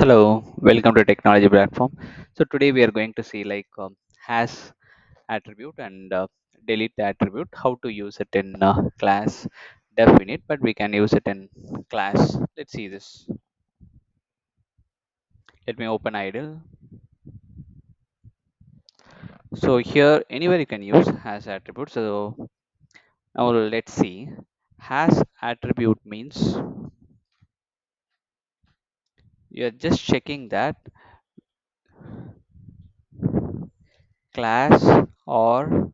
Hello, welcome to Technology Platform. So today we are going to see has attribute and delete attribute, how to use it in class definite, but we can use it in class. Let's see this. Let me open idle. So here anywhere you can use has attribute. So now let's see. Has attribute means you are just checking that class or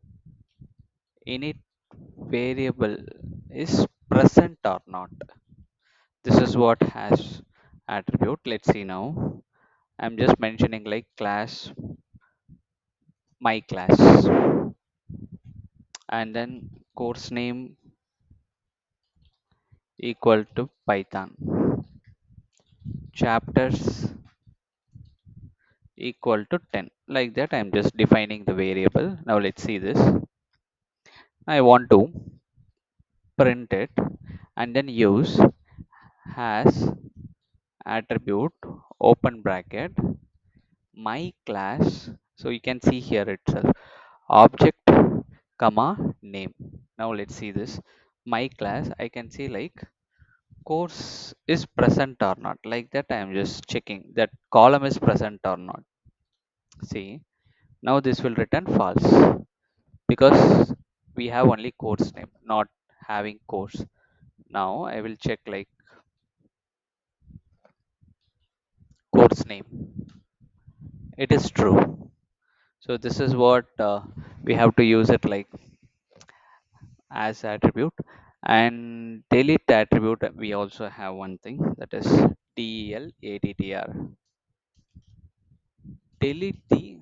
init variable is present or not. This is what has attribute. Let's see now. I'm just mentioning like class, my class, and then course name equal to Python, chapters equal to 10. Like that, I'm just defining the variable. Now let's see this. I want to print it and then use has attribute open bracket my class. So you can see here itself object comma name. Now let's see this. My class, I can see like course is present or not. Like that I am just checking that column is present or not. See, now this will return false because we have only course name, not having course. Now I will check like course name, it is true. So this is what we have to use it like as attribute. And delete attribute, we also have one thing, that is DELATTR. Delete the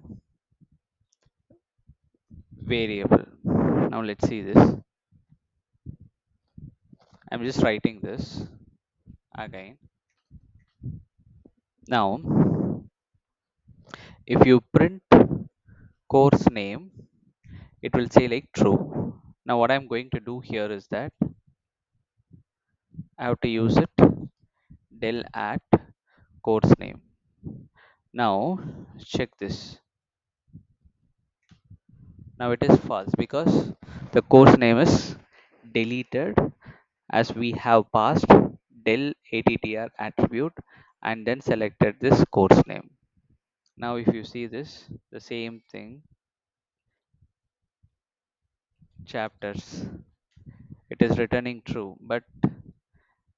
variable. Now let's see this. I'm just writing this again. Now if you print course name, it will say like true. Now what I'm going to do here is that I have to use it del at course name. Now check this. Now it is false because the course name is deleted, as we have passed del attr attribute and then selected this course name. Now if you see this, the same thing, chapters, it is returning true, but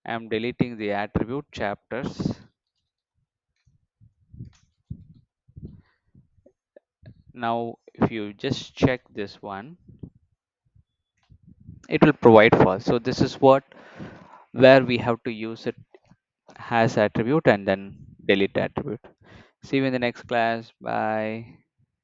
I am deleting the attribute chapters. Now if you just check this one, it will provide false. So this is what where we have to use it has attribute and then delete attribute. See you in the next class. Bye.